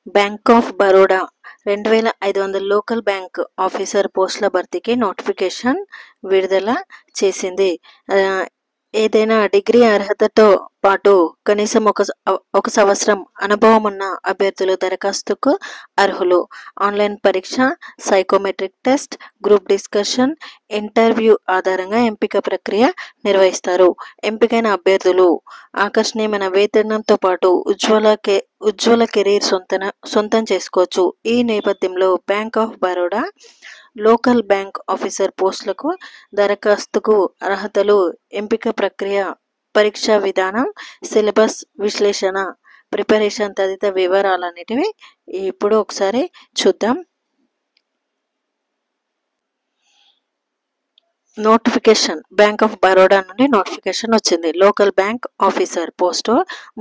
Bank of Baroda 2500 local bank officer పోస్టుల భర్తీకి notification విడుదల చేసింది. ఏదైనా డిగ్రీ అర్హతతో పాటు కనీసం ఒక సంవత్సరం అనుభవం ఉన్న అభ్యర్థులు దరఖాస్తుకు అర్హులు. ఆన్లైన్ పరీక్ష, psychometric test, group discussion, interview ఆధారంగా ఎంపిక ప్రక్రియ నిర్వహిస్తారు. ఎంపికైన అభ్యర్థులు ఆకర్షణీయమైన వేతనంతో పాటు ఉజ్వల కెరీర్ సొంతం చేసుకోవచ్చు. ఈ నేపథ్యంలో bank of Baroda local bank officer పోస్టులకు దరఖాస్తుకు అర్హతలు, ఎంపిక ప్రక్రియ, పరీక్షా విధానం, సిలబస్ విశ్లేషణ, ప్రిపరేషన్ తదితర వివరాలన్నిటివి ఇప్పుడు ఒకసారి చూద్దాం. నోటిఫికేషన్ బ్యాంక్ ఆఫ్ బరోడా నుండి నోటిఫికేషన్ వచ్చింది. లోకల్ బ్యాంక్ ఆఫీసర్ పోస్టు,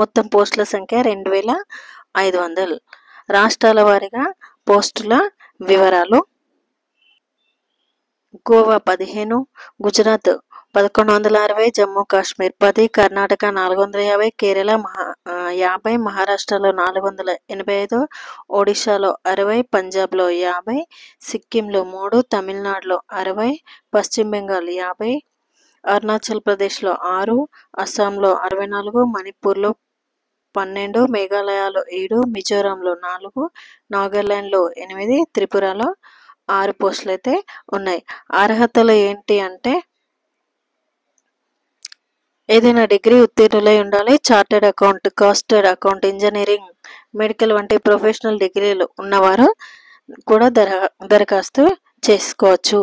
మొత్తం పోస్టుల సంఖ్య 2500. రాష్ట్రాల వారీగా పోస్టుల వివరాలు: గోవా 15, గుజరాత్ 1160, జమ్మూ కాశ్మీర్ 10, కర్ణాటక 450, కేరళ 50, మహారాష్ట్రలో 485, ఒడిశాలో 60, పంజాబ్లో 50, సిక్కింలో 3, తమిళనాడులో 60, పశ్చిమ బెంగాల్ 50, అరుణాచల్ ప్రదేశ్లో 6, అస్సాంలో 64, మణిపూర్లో 12, మేఘాలయలో 7, మిజోరాంలో 4, నాగాలాండ్లో 8, త్రిపురలో 6 పోస్టులు అయితే ఉన్నాయి. అర్హతలు ఏంటి అంటే ఏదైనా డిగ్రీ ఉత్తీర్ణులై ఉండాలి. Chartered account, costed account, engineering, medical వంటి ప్రొఫెషనల్ డిగ్రీలు ఉన్నవారు కూడా దరఖాస్తు చేసుకోవచ్చు.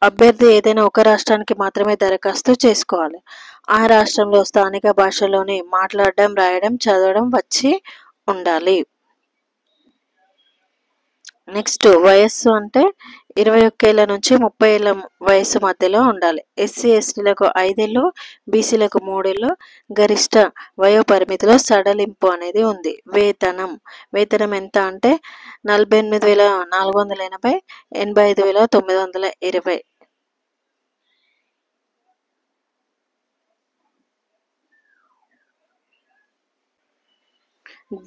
అభ్యర్థి ఏదైనా ఒక రాష్ట్రానికి మాత్రమే దరఖాస్తు చేసుకోవాలి. ఆ రాష్ట్రంలో స్థానిక భాషలోనే మాట్లాడడం, రాయడం, చదవడం వచ్చి ఉండాలి. నెక్స్ట్, వయస్సు అంటే 21 ఏళ్ల నుంచి 30 ఏళ్ల వయస్సు మధ్యలో ఉండాలి. ఎస్సీ ఎస్టీలకు 5 ఏళ్ళు, బీసీలకు 3 ఏళ్ళు. గరిష్ట వయోపరిమితిలో సడలింపు అనేది ఉంది. వేతనం ఎంత అంటే 48,480, 85,920.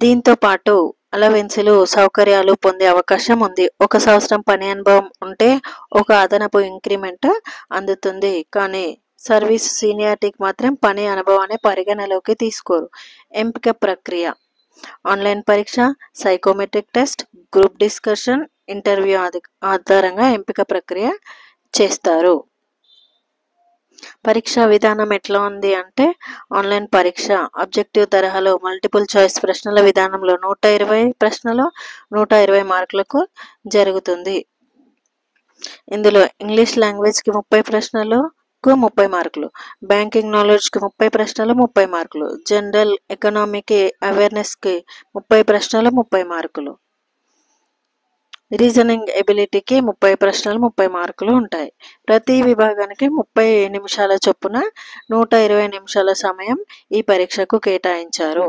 దీంతో పాటు అలవెన్సులు, సౌకర్యాలు పొందే అవకాశం ఉంది. 1 సంవత్సరం పని అనుభవం ఉంటే ఒక అదనపు ఇంక్రిమెంట్ అందుతుంది. కానీ సర్వీస్ సీనియారిటీకి మాత్రం పని అనుభవాన్ని పరిగణలోకి తీసుకోరు. ఎంపిక ప్రక్రియ: ఆన్లైన్ పరీక్ష, psychometric test, group discussion, interview ఆధారంగా ఎంపిక ప్రక్రియ చేస్తారు. పరీక్షా విధానం ఎట్లా ఉంది అంటే ఆన్లైన్ పరీక్ష ఆబ్జెక్టివ్ తరహాలో మల్టిపుల్ చాయిస్ ప్రశ్నల విధానంలో 120 ప్రశ్నలు 120 మార్కులకు జరుగుతుంది. ఇందులో ఇంగ్లీష్ లాంగ్వేజ్కి 30 ప్రశ్నలకు 30 మార్కులు, బ్యాంకింగ్ నాలెడ్జ్కి 30 ప్రశ్నలు 30 మార్కులు, జనరల్ ఎకనామిక్ అవేర్నెస్కి 30 ప్రశ్నలు 30 మార్కులు, రీజనింగ్ ఎబిలిటీకి 30 ప్రశ్నలు 30 మార్కులు ఉంటాయి. ప్రతి విభాగానికి 30 నిమిషాల చొప్పున 120 నిమిషాల సమయం ఈ పరీక్షకు కేటాయించారు.